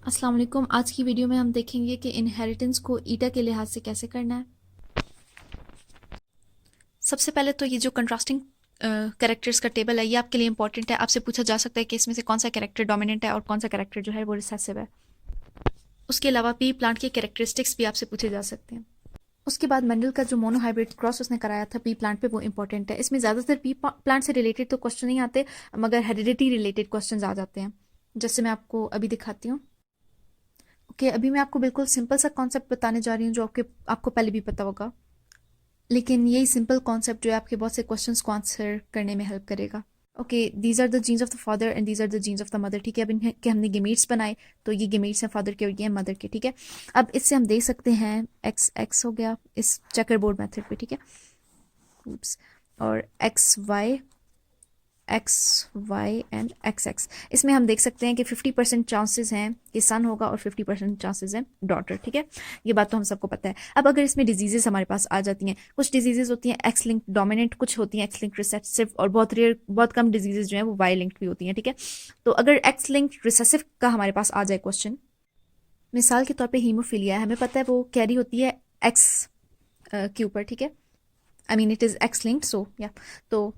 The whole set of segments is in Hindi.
अस्सलाम वालेकुम। आज की वीडियो में हम देखेंगे कि इनहेरिटेंस को ईटा के लिहाज से कैसे करना है। सबसे पहले तो ये जो कंट्रास्टिंग कैरेक्टर्स का टेबल है ये आपके लिए इंपॉर्टेंट है। आपसे पूछा जा सकता है कि इसमें से कौन सा कैरेक्टर डोमिनेंट है और कौन सा कैरेक्टर जो है वो रिसेसिव है। उसके अलावा पी प्लांट के कैरेक्टरिस्टिक्स भी आपसे पूछे जा सकते हैं। उसके बाद मेंडल का जो मोनोहाइब्रिड क्रॉस उसने कराया था पी प्लांट पे वो इंपॉर्टेंट है। इसमें ज़्यादातर पी प्लांट से रिलेटेड तो क्वेश्चन नहीं आते मगर हेरिडिटी रिलेटेड क्वेश्चन आ जाते हैं, जैसे मैं आपको अभी दिखाती हूँ। ओके, अभी मैं आपको बिल्कुल सिंपल सा कॉन्सेप्ट बताने जा रही हूँ जो आपको पहले भी पता होगा, लेकिन यही सिंपल कॉन्सेप्ट जो है आपके बहुत से क्वेश्चंस को आंसर करने में हेल्प करेगा। Okay, these are the genes of the father and these are the genes of the mother. ठीक है, अब इनके हमने गेमेट्स बनाए तो ये गेमेट्स हैं फादर के और ये हैं मदर के। ठीक है, अब इससे हम देख सकते हैं एक्स एक्स हो गया इस चेकर बोर्ड मेथड पे। ठीक है, oops, और X Y and X X, इसमें हम देख सकते हैं कि 50% चांसेस हैं कि सन होगा और 50% चांसेस हैं डॉटर। ठीक है, ये बात तो हम सबको पता है। अब अगर इसमें डिजीजेस हमारे पास आ जाती हैं, कुछ डिजीजेस होती हैं एक्स लिंक डोमिनेंट, कुछ होती हैं एक्स लिंक रिसेसिव और बहुत रेयर बहुत कम डिजीजेस जो हैं वो वाई लिंक्ड भी होती हैं। ठीक है, तो अगर एक्स लिंक रिसेसिव का हमारे पास आ जाए क्वेश्चन, मिसाल के तौर पर हीमोफीलिया है, हमें पता है वो कैरी होती है एक्स के ऊपर। ठीक है, I mean it is X linked, so या तो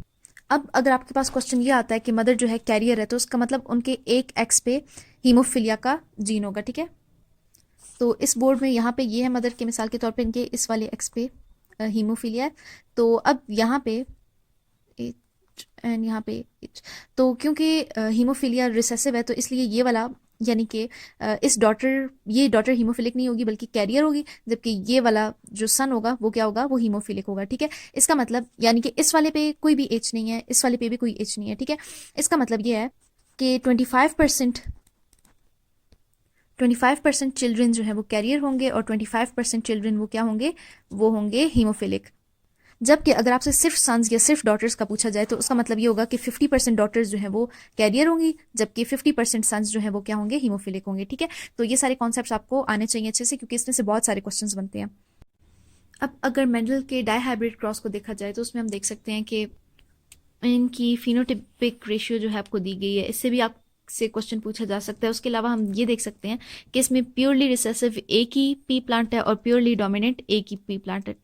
अब अगर आपके पास क्वेश्चन ये आता है कि मदर जो है कैरियर है तो उसका मतलब उनके एक एक्स पे हीमोफीलिया का जीन होगा। ठीक है, तो इस बोर्ड में यहाँ पे ये है मदर के, मिसाल के तौर पे इनके इस वाले एक्स पे हीमोफीलिया है। तो अब यहाँ पे एंड यहाँ पे H, तो क्योंकि हीमोफीलिया रिसेसिव है तो इसलिए ये वाला यानी कि ये डॉटर हीमोफिलिक नहीं होगी बल्कि कैरियर होगी, जबकि ये वाला जो सन होगा वो क्या होगा, वो हीमोफिलिक होगा। ठीक है, इसका मतलब यानी कि इस वाले पे कोई भी एच नहीं है, इस वाले पे भी कोई एच नहीं है। ठीक है, इसका मतलब ये है कि 25% चिल्ड्रन जो है वो कैरियर होंगे और 25% चिल्ड्रन वो क्या होंगे, वो होंगे हीमोफिलिक। जबकि अगर आपसे सिर्फ सन्स या सिर्फ डॉटर्स का पूछा जाए तो उसका मतलब ये होगा कि 50% डॉटर्स जो है वो कैरियर होंगी जबकि 50% सन्स जो है वो क्या होंगे, हीमोफिलिक होंगे। ठीक है, तो ये सारे कॉन्सेप्ट्स आपको आने चाहिए अच्छे से क्योंकि इसमें से बहुत सारे क्वेश्चंस बनते हैं। अब अगर मेंडल के डाईहाइब्रिड क्रॉस को देखा जाए तो उसमें हम देख सकते हैं कि इनकी फिनोटिपिक रेशियो जो है आपको दी गई है, इससे भी आपसे क्वेश्चन पूछा जा सकता है। उसके अलावा हम ये देख सकते हैं कि इसमें प्योरली रिसेसिव एक ही पी प्लांट है और प्योरली डोमिनेंट एक ही पी प्लांट है।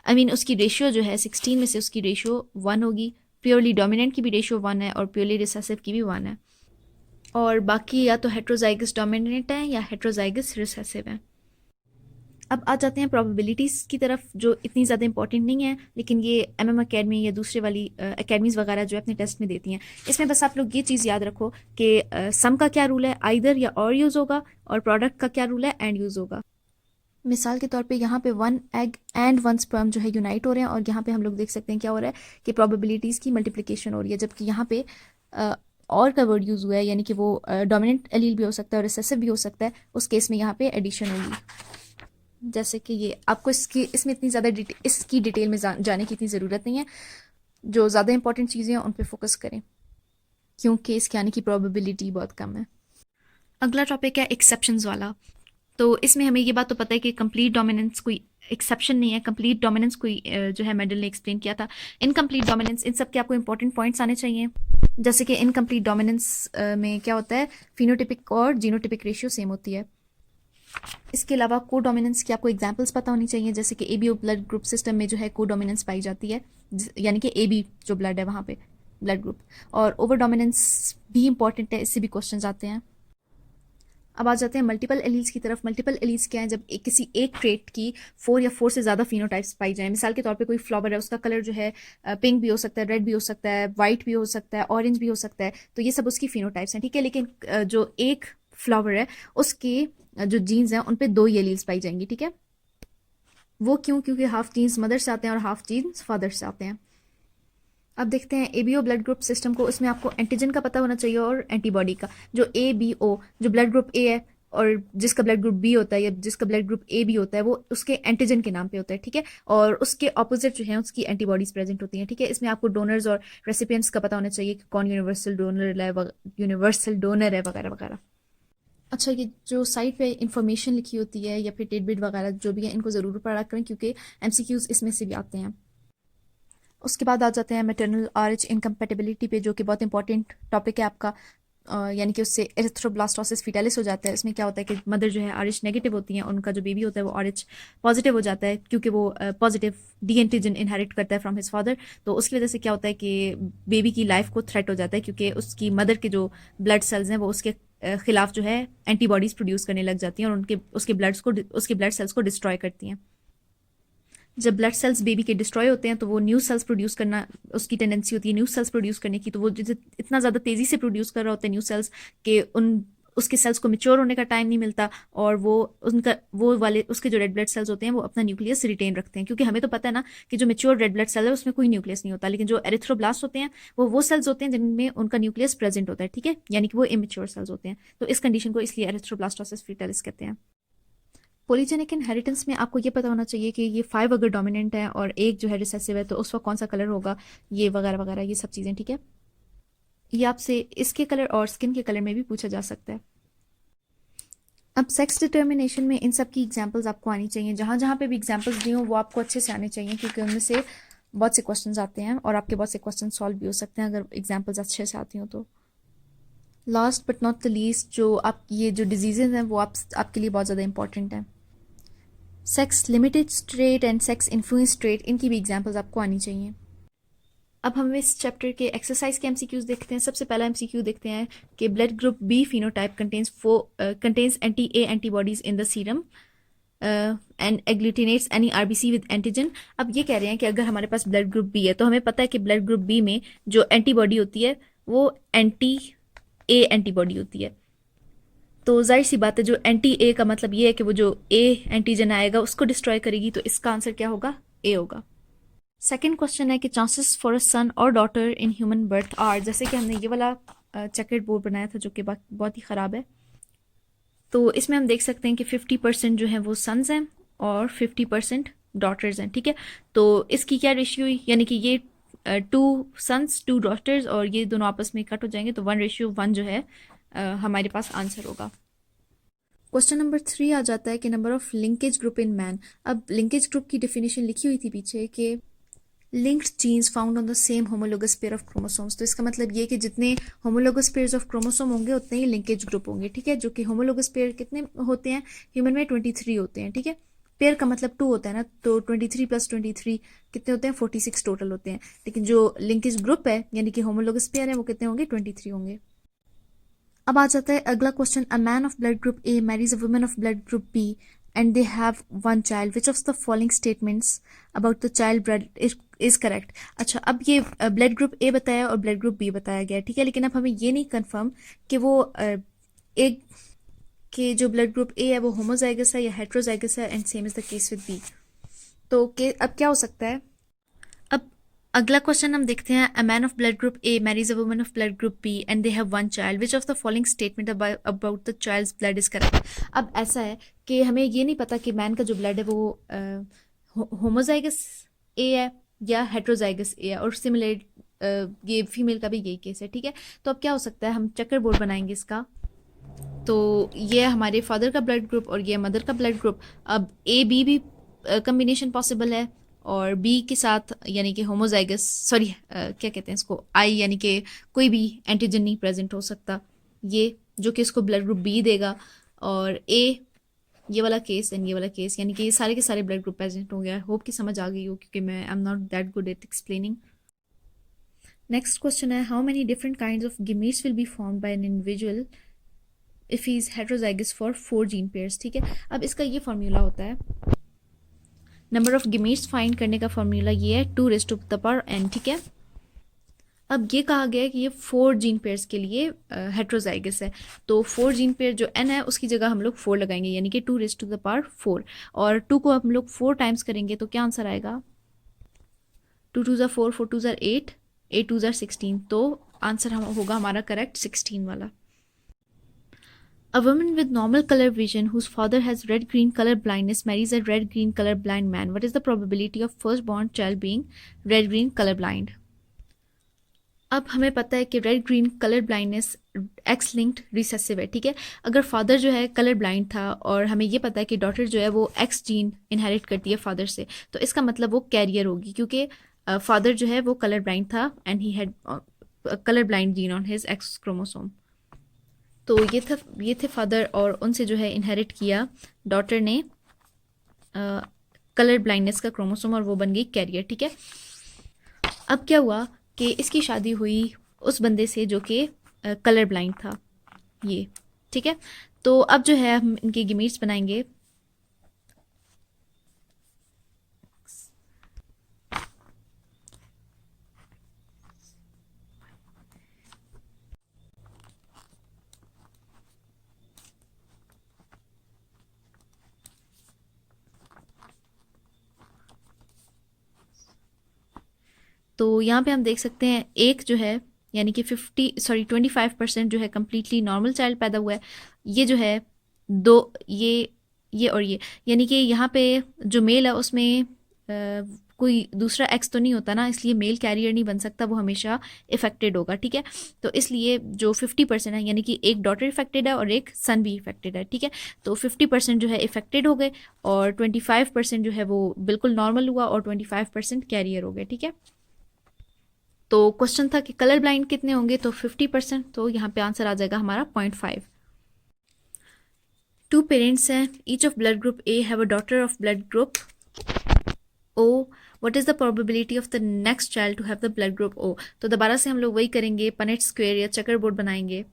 आई मीन उसकी रेशियो जो है 16 में से उसकी रेशियो 1 होगी, प्योरली डोमिनेंट की भी रेशियो 1 है और प्योरली रिसेसिव की भी 1 है, और बाकी या तो हेट्रोजाइगस डोमिनेंट है या हेट्रोजाइगस रिसेसिव है। अब आ जाते हैं प्रोबेबिलिटीज़ की तरफ जो इतनी ज़्यादा इंपॉर्टेंट नहीं है, लेकिन ये एमएम अकेडमी या दूसरे वाली अकेडमीज़ वगैरह जो अपने टेस्ट में देती हैं, इसमें बस आप लोग ये चीज़ याद रखो कि सम का क्या रूल है, आइदर या और यूज़ होगा, और प्रोडक्ट का क्या रूल है, एंड यूज़ होगा। मिसाल के तौर पे यहाँ पे 1 एग एंड 1 स्पर्म जो है यूनाइट हो रहे हैं और यहाँ पे हम लोग देख सकते हैं क्या हो रहा है कि प्रोबेबिलिटीज़ की मल्टीप्लिकेशन हो रही है, जबकि यहाँ पे और का वर्ड यूज़ हुआ है यानी कि वो डोमिनेंट एलील भी हो सकता है और रिसेसिव भी हो सकता है, उस केस में यहाँ पे एडिशन होगी। जैसे कि ये आपको इसमें इतनी ज़्यादा इसकी डिटेल में जाने की इतनी ज़रूरत नहीं है, जो ज़्यादा इंपॉर्टेंट चीज़ें हैं उन पर फोकस करें क्योंकि इसके आने की प्रोबेबिलिटी बहुत कम है। अगला टॉपिक है एक्सेप्शंस वाला। तो इसमें हमें ये बात तो पता है कि कंप्लीट डोमिनेंस कोई एक्सेप्शन नहीं है, कंप्लीट डोमिनेंस कोई जो है मेडल ने एक्सप्लेन किया था। इनकम्प्लीट डोमिनेंस, इन सब के आपको इंपॉर्टेंट पॉइंट्स आने चाहिए, जैसे कि इनकम्प्लीट डोमिनेंस में क्या होता है, फिनोटिपिक और जीनोटिपिक रेशियो सेम होती है। इसके अलावा को डोमिनेंस की आपको एग्जांपल्स पता होनी चाहिए, जैसे कि एबीओ ब्लड ग्रुप सिस्टम में जो है को डोमिनेंस पाई जाती है, यानी कि एबी जो ब्लड है वहाँ पे ब्लड ग्रुप, और ओवर डोमिनेंस भी इंपॉर्टेंट है, इससे भी क्वेश्चन आते हैं। अब आ जाते हैं मल्टीपल एलील्स की तरफ। मल्टीपल एलील्स क्या है, जब किसी एक ट्रेट की 4 या 4 से ज़्यादा फिनोटाइप्स पाई जाए। मिसाल के तौर पे कोई फ्लावर है, उसका कलर जो है पिंक भी हो सकता है, रेड भी हो सकता है, वाइट भी हो सकता है, ऑरेंज भी हो सकता है, तो ये सब उसकी फिनोटाइप्स हैं। ठीक है, लेकिन जो एक फ्लावर है उसके जो जीन्स हैं उन पर 2 ही एलील्स पाई जाएंगी। ठीक है, वो क्यों, क्योंकि हाफ जीन्स मदर से आते हैं और हाफ जीन्स फादर से आते हैं। अब देखते हैं एबीओ ब्लड ग्रुप सिस्टम को। इसमें आपको एंटीजन का पता होना चाहिए और एंटीबॉडी का। जो ए बी ओ, जो ब्लड ग्रुप ए है और जिसका ब्लड ग्रुप बी होता है या जिसका ब्लड ग्रुप ए बी होता है, वो उसके एंटीजन के नाम पे होता है। ठीक है, और उसके ऑपोजिट जो है उसकी एंटीबॉडीज प्रेजेंट होती हैं। ठीक है, इसमें आपको डोनर्स और रेसिपिएंट्स का पता होना चाहिए कि कौन यूनिवर्सल डोनर है वगैरह वगैरह। अच्छा, ये जो साइट पे इंफॉर्मेशन लिखी होती है या फिर टिडबिट वगैरह जो भी है, इनको ज़रूर पढ़ा करें क्योंकि एमसीक्यूज इसमें से भी आते हैं। उसके बाद आ जाते हैं मैटरनल आरएच इनकम्पेटिबिलिटी पे, जो कि बहुत इंपॉर्टेंट टॉपिक है आपका। यानी कि उससे एरिथ्रोब्लास्टोसिस फीटालिस हो जाता है। इसमें क्या होता है कि मदर जो है RH नेगेटिव होती हैं, उनका जो बेबी होता है वो RH पॉजिटिव हो जाता है, क्योंकि वो पॉजिटिव डी एंटीजन इनहेरिट करता है फ्रॉम हिज फादर। तो उसकी वजह से क्या होता है कि बेबी की लाइफ को थ्रेट हो जाता है, क्योंकि उसकी मदर के जो ब्लड सेल्स हैं वो उसके खिलाफ जो है एंटीबॉडीज प्रोड्यूस करने लग जाती हैं और उसके ब्लड सेल्स को डिस्ट्रॉय करती हैं। जब ब्लड सेल्स बेबी के डिस्ट्रॉय होते हैं तो वो न्यू सेल्स प्रोड्यूस करना, उसकी टेंडेंसी होती है न्यू सेल्स प्रोड्यूस करने की। तो वो इतना ज़्यादा तेज़ी से प्रोड्यूस कर रहा होता है न्यू सेल्स कि उसके सेल्स को मेच्योर होने का टाइम नहीं मिलता, और वो वाले उसके जो रेड ब्लड सेल्स होते हैं वो अपना न्यूक्लियस रिटेन रखते हैं। क्योंकि हमें तो पता है ना कि जो मेच्योर रेड ब्लड सेल है उसमें कोई न्यूक्लियस नहीं होता, लेकिन जो एरिथ्रोब्लास्ट होते हैं वो सेल्स होते हैं जिनमें उनका न्यूक्लियस प्रेजेंट होता है, ठीक है, यानी कि वो इमेच्योर सेल्स होते हैं। तो इस कंडीशन को इसलिए एरिथ्रोब्लास्टोसिस फीटालिस कहते हैं। पॉलीजेनिक इनहेरिटेंस में आपको ये पता होना चाहिए कि ये 5 अगर डोमिनेंट है और एक जो है रिसेसिव है तो उस वक्त कौन सा कलर होगा, ये वगैरह वगैरह ये सब चीज़ें, ठीक है। ये आपसे इसके कलर और स्किन के कलर में भी पूछा जा सकता है। अब सेक्स डिटर्मिनेशन में इन सब की एग्जांपल्स आपको आनी चाहिए। जहाँ जहाँ पे भी एग्जांपल्स दी हो वो आपको अच्छे से आने चाहिए, क्योंकि उनमें से बहुत से क्वेश्चंस आते हैं और आपके बहुत से क्वेश्चन सॉल्व भी हो सकते हैं अगर एग्जांपल्स अच्छे से आती हो तो। Last but not the least, जो आप ये जो डिजीज़ेज हैं वो आपके लिए बहुत ज़्यादा इंपॉर्टेंट है। Sex limited straight and sex influence straight, इनकी भी एग्जांपल्स आपको आनी चाहिए। अब हम इस चैप्टर के एक्सरसाइज के एमसीक्यूज देखते हैं। सबसे पहला एमसीक्यू देखते हैं कि blood group B phenotype contains anti A antibodies in the serum and agglutinates any RBC with antigen. अब ये कह रहे हैं कि अगर हमारे पास ब्लड ग्रुप बी है तो हमें पता है कि ब्लड ग्रुप बी में जो एंटीबॉडी होती है वो एंटी-ए एंटीबॉडी होती है। तो जाहिर सी बात है जो एंटी-ए का मतलब ये है कि वो जो ए एंटीजन आएगा उसको डिस्ट्रॉय करेगी, तो इसका आंसर क्या होगा, ए होगा। सेकेंड क्वेश्चन है कि चांसेस फॉर अ सन और daughter in human birth are, जैसे कि हमने ये वाला चेकर्ड बोर्ड बनाया था जो कि बहुत ही ख़राब है। तो इसमें हम देख सकते हैं कि 50% जो है वो सन्स हैं और 50% डॉटर्स हैं, ठीक है। तो इसकी क्या रेशियो हुई, यानी कि ये 2 सन्स 2 डॉटर्स और ये दोनों आपस में कट हो जाएंगे, तो 1:1 जो है हमारे पास आंसर होगा। क्वेश्चन नंबर 3 आ जाता है कि number of linkage group in man. अब लिंकेज ग्रुप की डेफिनेशन लिखी हुई थी पीछे कि linked genes found on the same homologous pair of chromosomes. तो इसका मतलब ये कि जितने होमोलोगस पेयर्स ऑफ क्रोमोसोम होंगे उतने ही लिंकेज ग्रुप होंगे, ठीक है। जो कि होमोलोगस पेयर कितने होते हैं ह्यूमन में, 23 होते हैं, ठीक है। पेयर का मतलब 2 होता है ना, तो 23 + 23 कितने होते हैं, 46 टोटल होते हैं। लेकिन जो लिंकेज ग्रुप है यानी कि होमोलोगस पेयर है वो कितने होंगे, 23 होंगे। अब आ जाता है अगला question, a man of blood group A marries a woman of blood group B and they have one child, which of the following statements about the child blood is correct। अच्छा, अब ये ब्लड ग्रुप ए बताया और ब्लड ग्रुप बी बताया गया, ठीक है। लेकिन अब हमें ये नहीं कंफर्म कि वो एक के जो ब्लड ग्रुप ए है वो होमोजाइगस है या हेट्रोजाइगस है, and same is the case with B. तो अब क्या हो सकता है। अब अगला क्वेश्चन हम देखते हैं, a man of blood group A marries a woman of blood group B and they have one child, which of the following statement about the child's blood is correct. अब ऐसा है कि हमें ये नहीं पता कि मैन का जो ब्लड है वो होमोजाइगस ए है या हेट्रोजाइगस ए है, और सिमिलर ये फीमेल का भी यही केस है, ठीक है। तो अब क्या हो सकता है, हम चेकर बोर्ड बनाएंगे इसका। तो ये हमारे फादर का ब्लड ग्रुप और ये मदर का ब्लड ग्रुप। अब ए बी भी कम्बिनेशन पॉसिबल है, और बी के साथ यानी कि होमोजाइगस, सॉरी क्या कहते हैं इसको, आई, यानी कि कोई भी एंटीजन नहीं प्रेजेंट हो सकता, ये जो कि इसको ब्लड ग्रुप बी देगा। और ए ये वाला केस एंड ये वाला केस, यानी कि ये सारे के सारे ब्लड ग्रुप प्रेजेंट हो गया। होप कि समझ आ गई हो, क्योंकि मैं I am not that good at explaining. Next question है, how many different kinds of gametes will be formed by an individual if he is heterozygous for 4 gene pairs, ठीक है। अब इसका ये फॉर्मूला होता है, नंबर ऑफ गेमीट्स फाइंड करने का फॉर्मूला ये है 2⁻n, ठीक है। अब ये कहा गया है कि ये 4 जीन पेयर्स के लिए हेट्रोजाइगस है, तो 4 जीन पेयर जो n है उसकी जगह हम लोग 4 लगाएंगे, यानी कि 2⁻4, और 2 को हम लोग 4 टाइम्स करेंगे तो क्या आंसर आएगा, 2 2 4, 4 2 8, 8 2 16, तो आंसर होगा हमारा करेक्ट 16 वाला। A woman with normal color vision whose father has red-green color blindness marries a red-green color blind man. What is the probability of first-born child being red-green color blind? अब हमें पता है कि red green colour blindness x linked recessive है, ठीक है। अगर फादर जो है कलर ब्लाइंड था और हमें ये पता है कि डॉटर जो है वो एक्स जीन इनहेरिट करती है फादर से, तो इसका मतलब वो कैरियर होगी, क्योंकि फादर जो है वो कलर ब्लाइंड था and he had colour blind gene on his ex chromosome. तो ये थे फादर, और उनसे जो है इनहेरिट किया डॉटर ने कलर ब्लाइंडनेस का क्रोमोसोम, और वो बन गई कैरियर। ठीक है, अब क्या हुआ कि इसकी शादी हुई उस बंदे से जो कि कलर ब्लाइंड था, ये। ठीक है, तो अब जो है हम इनके गेमीट्स बनाएंगे। तो यहाँ पे हम देख सकते हैं एक जो है यानी कि 25% जो है कम्प्लीटली नॉर्मल चाइल्ड पैदा हुआ है। ये जो है दो, ये और ये, यानी कि यहाँ पे जो मेल है उसमें कोई दूसरा एक्स तो नहीं होता ना, इसलिए मेल कैरियर नहीं बन सकता, वो हमेशा इफेक्टेड होगा। ठीक है, तो इसलिए जो 50% है यानी कि एक डॉटर इफेक्टेड है और एक सन भी इफेक्टेड है। ठीक है, तो 50% जो है इफेक्टेड हो गए और 25% जो है वो बिल्कुल नॉर्मल हुआ और 25% कैरियर हो गए। ठीक है, तो क्वेश्चन था कि कलर ब्लाइंड कितने होंगे, तो 50%, तो यहाँ पे आंसर आ जाएगा हमारा 0.5। 2 पेरेंट्स हैं, each of blood group A have a daughter of blood group O, what is the probability of the next child to have the blood group O. तो दोबारा से हम लोग वही करेंगे, पनेट स्क्वायर या चेकर बोर्ड बनाएंगे।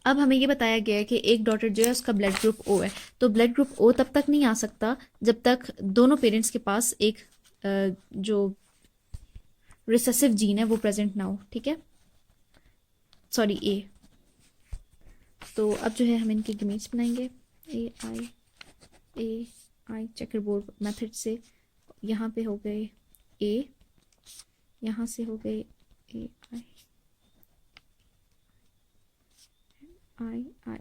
अब हमें ये बताया गया है कि एक डॉटर जो है उसका ब्लड ग्रुप ओ है, तो ब्लड ग्रुप ओ तब तक नहीं आ सकता जब तक दोनों पेरेंट्स के पास एक जो रिसेसिव जीन है वो प्रेजेंट ना हो। ठीक है, सॉरी ए। तो अब जो है हम इनके गेमीट्स बनाएंगे, ए आई चेकर बोर्ड मेथड से। यहाँ पे हो गए ए, यहाँ से हो गए ए आई आई।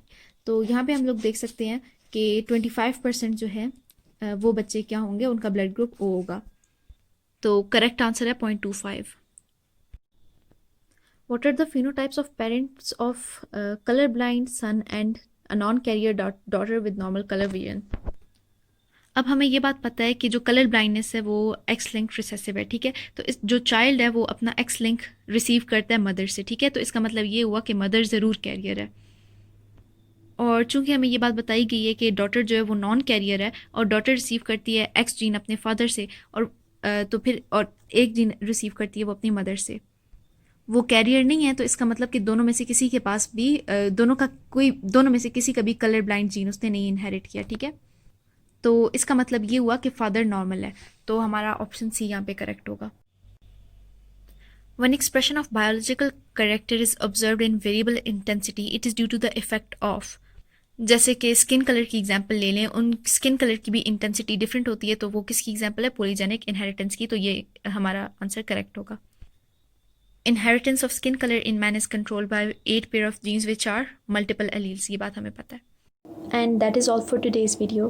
तो यहाँ पे हम लोग देख सकते हैं कि 25% जो है वो बच्चे क्या होंगे, उनका ब्लड ग्रुप ओ होगा। तो करेक्ट आंसर है 0.25। What are the phenotypes of parents of color blind son and a non-carrier daughter with normal color vision? अब हमें ये बात पता है कि जो कलर ब्लाइंडनेस है वो एक्स लिंक रिसेसिव है। ठीक है, तो इस जो चाइल्ड है वो अपना एक्स लिंक रिसीव करता है मदर से। ठीक है, तो इसका मतलब ये हुआ कि मदर ज़रूर कैरियर है। और चूंकि हमें ये बात बताई गई है कि डॉटर जो है वो नॉन कैरियर है और डॉटर रिसीव करती है एक्स जीन अपने फादर से, और तो फिर और एक जीन रिसीव करती है वो अपनी मदर से, वो कैरियर नहीं है, तो इसका मतलब कि दोनों में से किसी के पास भी दोनों में से किसी का भी कलर ब्लाइंड जीन उसने नहीं इनहेरिट किया। ठीक है, तो इसका मतलब ये हुआ कि फादर नॉर्मल है, तो हमारा ऑप्शन सी यहाँ पे करेक्ट होगा। When expression of biological character is observed in variable intensity, it is due to the effect of, जैसे कि स्किन कलर की एग्जांपल ले लें, उन स्किन कलर की भी इंटेंसिटी डिफरेंट होती है, तो वो किसकी एग्जांपल है, पॉलीजेनिक इनहेरिटेंस की, तो ये हमारा आंसर करेक्ट होगा। Inheritance of skin color in man is controlled by 8 pair of genes which are multiple alleles, ये बात हमें पता है। And that is all for today's video.